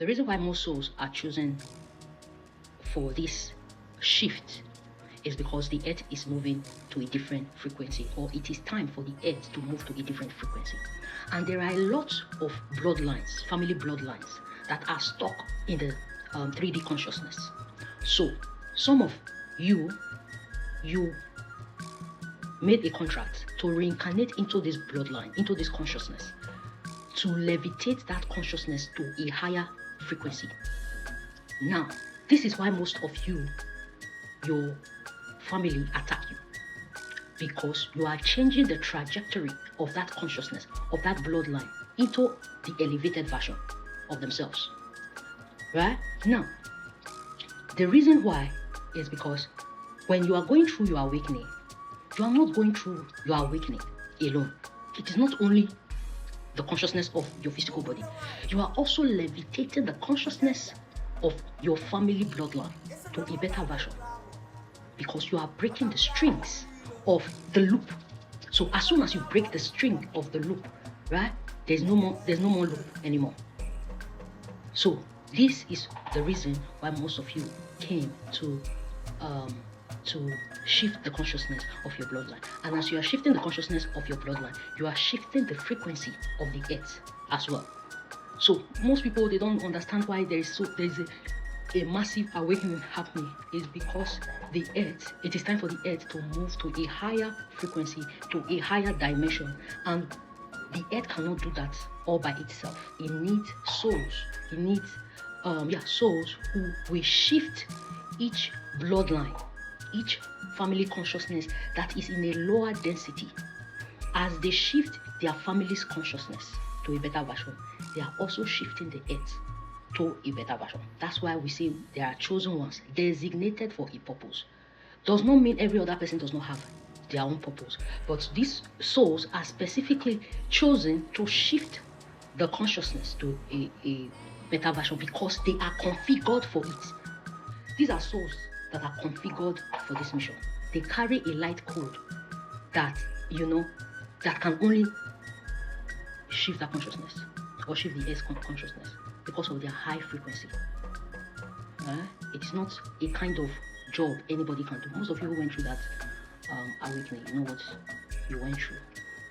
The reason why most souls are chosen for this shift is because the earth is moving to a different frequency, or it is time for the earth to move to a different frequency. And there are a lot of bloodlines, family bloodlines, that are stuck in the 3D consciousness. So some of you made a contract to reincarnate into this bloodline, into this consciousness, to levitate that consciousness to a higher frequency. Now, this is why most of you, your family attack you, because you are changing the trajectory of that consciousness, of that bloodline, into the elevated version of themselves. Right? Now, the reason why is because when you are going through your awakening, you are not going through your awakening alone. It is not only the consciousness of your physical body. You are also levitating the consciousness of your family bloodline to a better version, because you are breaking the strings of the loop. So as soon as you break the string of the loop, right, there's no more loop anymore. So this is the reason why most of you came to shift the consciousness of your bloodline. And as you are shifting the consciousness of your bloodline, you are shifting the frequency of the earth as well. So most people, they don't understand why there's a massive awakening happening. Is because the earth, it is time for the earth to move to a higher frequency, to a higher dimension, and the earth cannot do that all by itself. It needs souls. It needs souls who will shift each bloodline, each family consciousness that is in a lower density. As they shift their family's consciousness to a better version, they are also shifting the earth to a better version. That's why we say there are chosen ones, designated for a purpose. Does not mean every other person does not have their own purpose, but these souls are specifically chosen to shift the consciousness to a better version because they are configured for it. These are souls that are configured for this mission. They carry a light code that, that can only shift that consciousness or shift the earth's consciousness because of their high frequency. It's not a kind of job anybody can do. Most of you who went through that awakening, you know what you went through,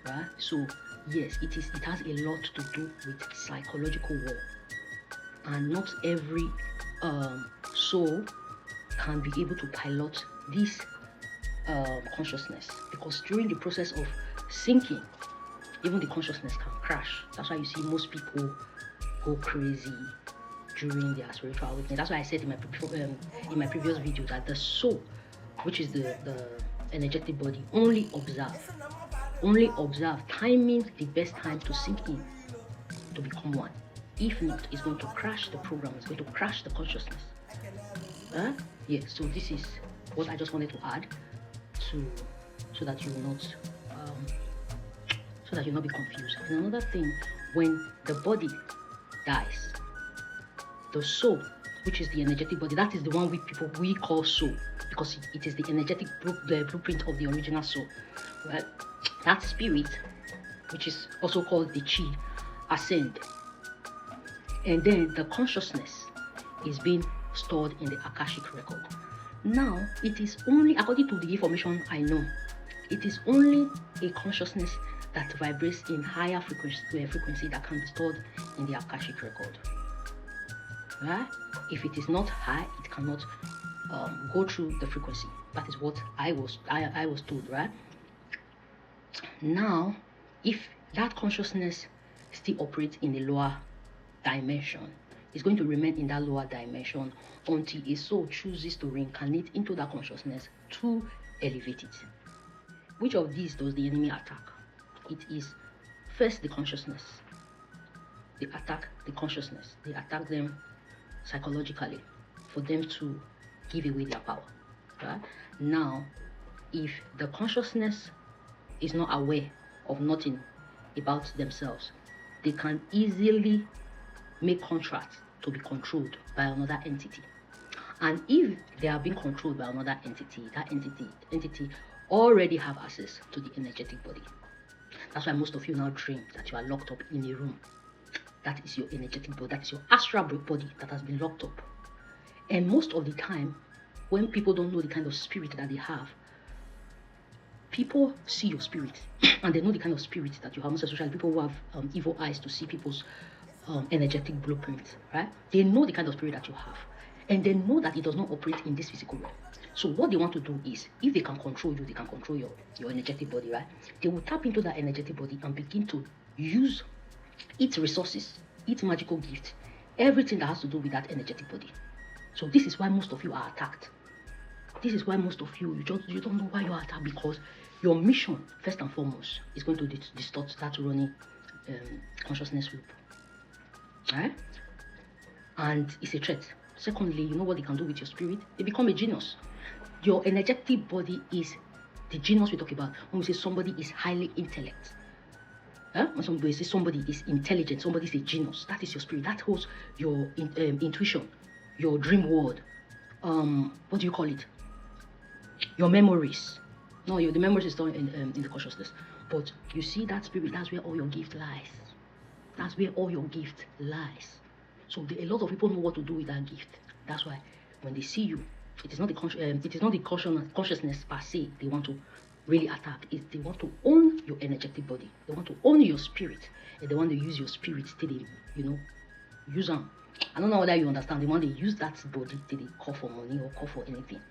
right? So yes, it has a lot to do with psychological war, and not every soul can be able to pilot this consciousness, because during the process of sinking, even the consciousness can crash. That's why you see most people go crazy during their spiritual awakening. That's why I said in my previous video that the soul, which is the energetic body, only observe timing, the best time to sink in, to become one. If not, it's going to crash the program, it's going to crash the consciousness. Yeah, so this is what I just wanted to add so that you will not be confused. And another thing, when the body dies, the soul, which is the energetic body, that is the one we call soul, because it is the energetic blueprint of the original soul, right? That spirit, which is also called the chi, ascend, and then the consciousness is being stored in the Akashic record. Now, it is only, according to the information I know, it is only a consciousness that vibrates in higher frequency that can be stored in the Akashic record. Right? If it is not high, it cannot go through the frequency. That is what I was told, right? Now, if that consciousness still operates in the lower dimension, it's going to remain in that lower dimension until a soul chooses to reincarnate into that consciousness to elevate it. Which of these does the enemy attack? It is first the consciousness. They attack the consciousness. They attack them psychologically for them to give away their power. Right? Now, if the consciousness is not aware of nothing about themselves, they can easily make contracts to be controlled by another entity. And if they are being controlled by another entity, that entity already have access to the energetic body. That's why most of you now dream that you are locked up in a room. that is your energetic body, that is your astral body that has been locked up. And most of the time, when people don't know the kind of spirit that they have, people see your spirit and they know the kind of spirit that you have. Most especially people who have evil eyes to see people's energetic blueprint, right? They know the kind of spirit that you have, and they know that it does not operate in this physical realm. So what they want to do is, if they can control you, they can control your energetic body, right? They will tap into that energetic body and begin to use its resources, its magical gift, everything that has to do with that energetic body. So this is why most of you are attacked. This is why most of you don't know why you are attacked, because your mission, first and foremost, is going to distort that running consciousness loop. Right? And it's a threat. Secondly, you know what they can do with your spirit? They become a genius. Your energetic body is the genius we talk about when we say somebody is highly intellect. When somebody says somebody is intelligent, somebody is a genius, that is your spirit. That holds your intuition, your dream world. What do you call it? Your memories. No, the memories is not in the consciousness. But you see that spirit, that's where all your gift lies. That's where all your gift lies. So a lot of people know what to do with that gift. That's why when they see you, it is not the consciousness per se they want to really attack. They want to own your energetic body. They want to own your spirit, and they want to use your spirit till they, use them. I don't know whether you understand. They want to use that body till they call for money or call for anything,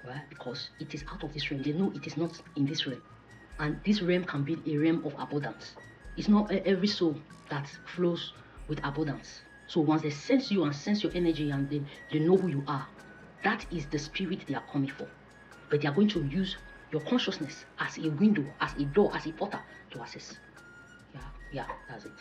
right? Because it is out of this realm. They know it is not in this realm, and this realm can be a realm of abundance. It's not every soul that flows with abundance. So once they sense you and sense your energy and they know who you are, that is the spirit they are coming for. But they are going to use your consciousness as a window, as a door, as a portal to access. Yeah, that's it.